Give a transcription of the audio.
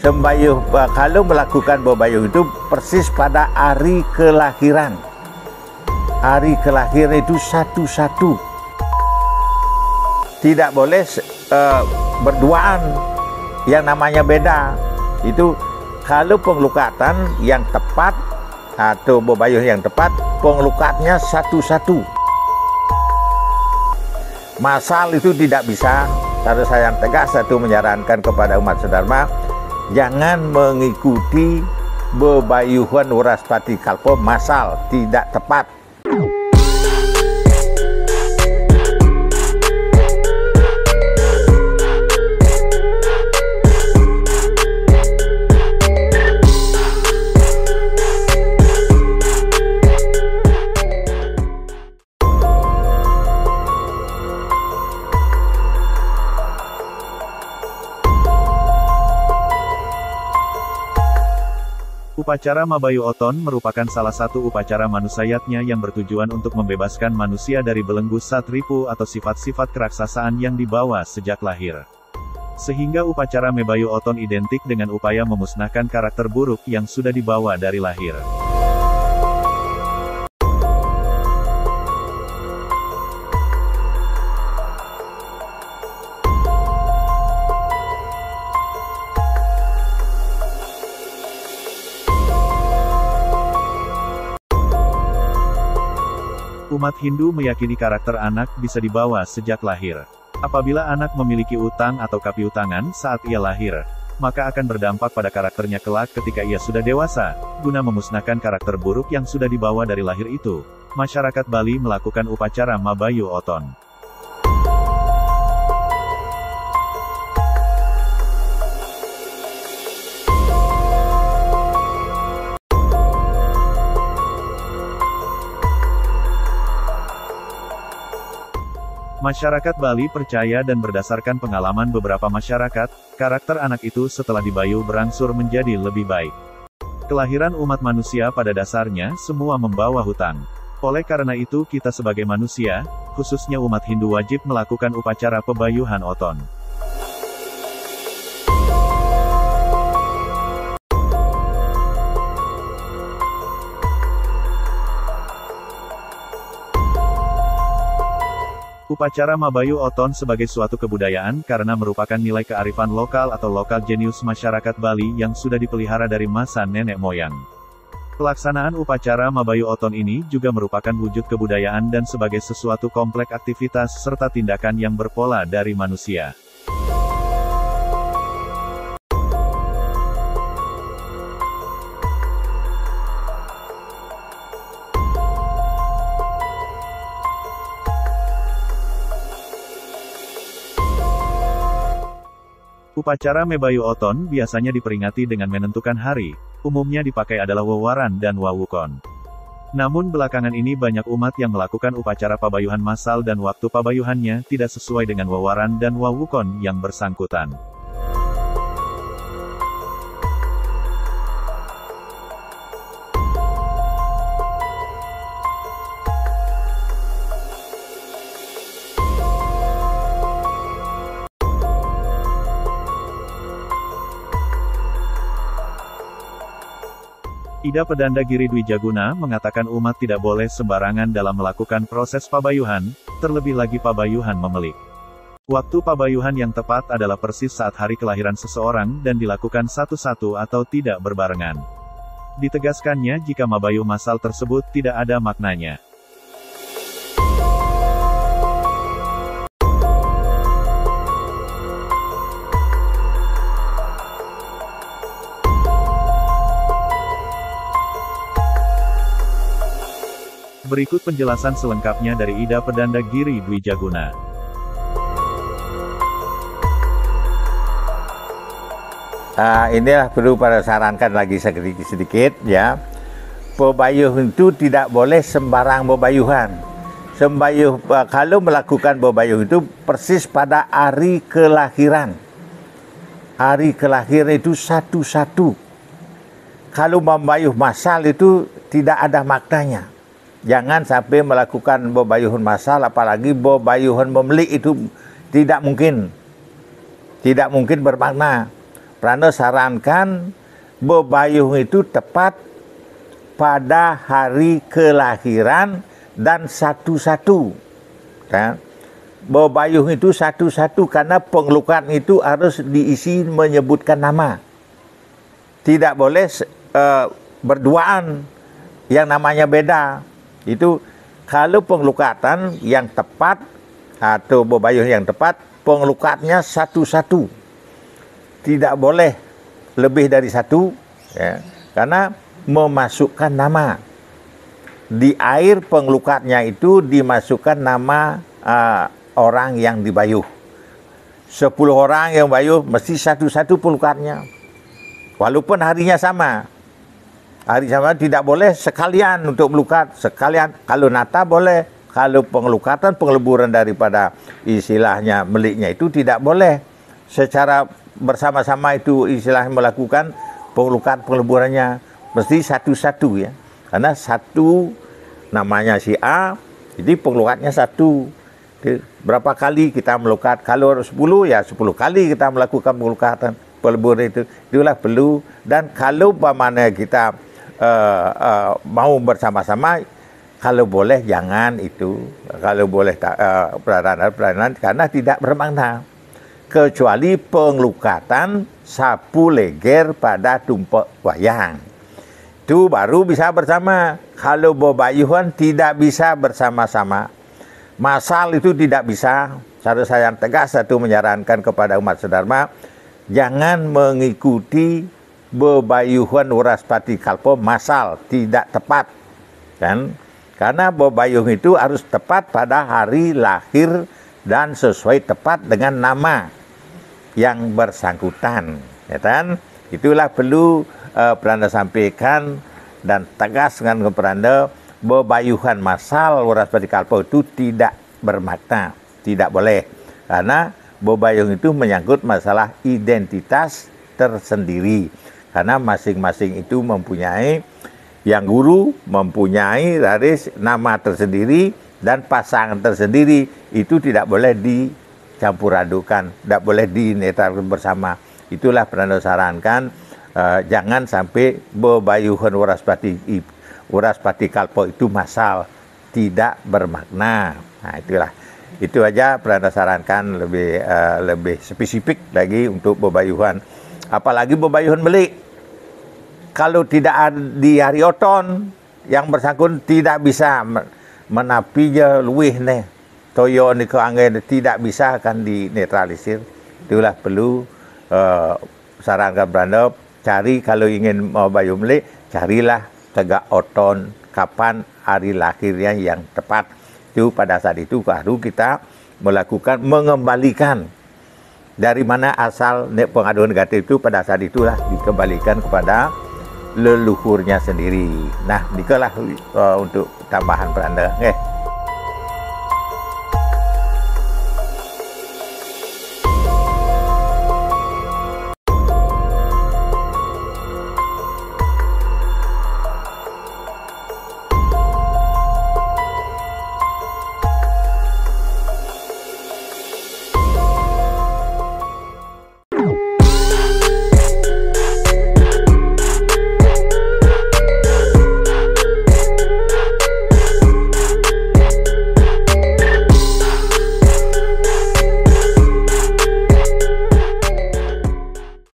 Sembayuh kalau melakukan bebayuh itu persis pada hari kelahiran. Hari kelahiran itu satu-satu. Tidak boleh berduaan, yang namanya beda. Itu kalau pengelukatan yang tepat atau bebayuh yang tepat, pengelukatnya satu-satu. Masal itu tidak bisa. Harus saya yang tegas satu menyarankan kepada umat sedharma, jangan mengikuti bebayuhan Waraspati Kalpo masal, tidak tepat. Upacara Mabayu Oton merupakan salah satu upacara manusayatnya yang bertujuan untuk membebaskan manusia dari belenggu satripu atau sifat-sifat keraksasaan yang dibawa sejak lahir. Sehingga upacara Mabayu Oton identik dengan upaya memusnahkan karakter buruk yang sudah dibawa dari lahir. Umat Hindu meyakini karakter anak bisa dibawa sejak lahir. Apabila anak memiliki utang atau kapiutangan saat ia lahir, maka akan berdampak pada karakternya kelak ketika ia sudah dewasa. Guna memusnahkan karakter buruk yang sudah dibawa dari lahir itu, masyarakat Bali melakukan upacara Mabayu Oton. Masyarakat Bali percaya dan berdasarkan pengalaman beberapa masyarakat, karakter anak itu setelah dibayu berangsur menjadi lebih baik. Kelahiran umat manusia pada dasarnya semua membawa hutang. Oleh karena itu kita sebagai manusia, khususnya umat Hindu wajib melakukan upacara pebayuhan Oton. Upacara Mabayu Oton sebagai suatu kebudayaan karena merupakan nilai kearifan lokal atau lokal genius masyarakat Bali yang sudah dipelihara dari masa nenek moyang. Pelaksanaan upacara Mabayu Oton ini juga merupakan wujud kebudayaan dan sebagai sesuatu kompleks aktivitas serta tindakan yang berpola dari manusia. Upacara Mabayu Oton biasanya diperingati dengan menentukan hari, umumnya dipakai adalah Wewaran dan Wawukon. Namun belakangan ini banyak umat yang melakukan upacara pabayuhan massal dan waktu pabayuhannya tidak sesuai dengan Wewaran dan Wawukon yang bersangkutan. Ida Pedanda Giri Dwijaguna mengatakan umat tidak boleh sembarangan dalam melakukan proses pabayuhan, terlebih lagi pabayuhan memelik. Waktu pabayuhan yang tepat adalah persis saat hari kelahiran seseorang dan dilakukan satu-satu atau tidak berbarengan. Ditegaskannya jika mabayuh massal tersebut tidak ada maknanya. Berikut penjelasan selengkapnya dari Ida Pedanda Giri Dwijaguna. Inilah perlu pada sarankan lagi sedikit ya. Pebayuh itu tidak boleh sembarang bebayuhan. Kalau melakukan bebayuh itu persis pada hari kelahiran. Hari kelahiran itu satu-satu. Kalau membayuh massal itu tidak ada maknanya. Jangan sampai melakukan bebayuhan massal, apalagi bebayuhan memelik itu tidak mungkin bermakna. Prana sarankan bebayuh itu tepat pada hari kelahiran dan satu-satu. Ya. Bebayuh itu satu-satu karena pengelukan itu harus diisi menyebutkan nama. Tidak boleh berduaan yang namanya beda. Itu kalau pengelukatan yang tepat atau bebayuh yang tepat, pengelukatnya satu-satu. Tidak boleh lebih dari satu, ya, karena memasukkan nama. Di air pengelukatnya itu dimasukkan nama orang yang dibayuh. 10 orang yang bayuh mesti satu-satu pengelukatnya. Walaupun harinya sama. Hari sama tidak boleh sekalian untuk melukat. Sekalian, kalau nata boleh. Kalau pengelukatan, pengeleburan daripada istilahnya meliknya itu tidak boleh. Secara bersama-sama itu istilahnya melakukan pengeleburannya. Mesti satu-satu ya. Karena satu namanya si A, jadi pengelukatnya satu. Jadi, berapa kali kita melukat? Kalau 10 ya 10 kali kita melakukan pengelukatan. Peleburan itu, itulah perlu. Dan kalau mana kita mau bersama-sama, kalau boleh jangan itu, kalau boleh peranan karena tidak bermakna. Kecuali pengelukatan sapu leger pada tumpak wayang. Itu baru bisa bersama. Kalau bebayuhan tidak bisa bersama-sama. Masal itu tidak bisa. Saya yang tegas satu menyarankan kepada umat sedharma, jangan mengikuti bebayuhan Waraspati Kalpa masal, tidak tepat. Kan? Karena bebayuh itu harus tepat pada hari lahir dan sesuai tepat dengan nama yang bersangkutan. Ya kan? Itulah perlu Pranda sampaikan dan tegas dengan Pranda, bebayuhan masal Waraspati Kalpa itu tidak bermakna, tidak boleh. Karena bebayuh itu menyangkut masalah identitas tersendiri. Karena masing-masing itu mempunyai, yang guru mempunyai dari nama tersendiri dan pasangan tersendiri. Itu tidak boleh dicampur adukan, tidak boleh dinetralkan bersama. Itulah Pranda sarankan, jangan sampai bebayuhan Waraspati Kalpa itu masal, tidak bermakna. Nah itulah. Itu aja Pranda sarankan lebih spesifik lagi untuk bebayuhan. Apalagi bebayuhan melik. Kalau tidak ada di hari oton, yang bersangkutan tidak bisa menapinya luih nih. Toyo ni ke angin tidak bisa akan dinetralisir. Itulah perlu sarankan Pranda, cari kalau ingin bebayuh melik, carilah tegak oton kapan hari lahirnya yang tepat. Itu pada saat itu baru kita melakukan mengembalikan dari mana asal pengaduan negatif itu. Pada saat itulah dikembalikan kepada leluhurnya sendiri. Nah, dikalah untuk tambahan Pranda.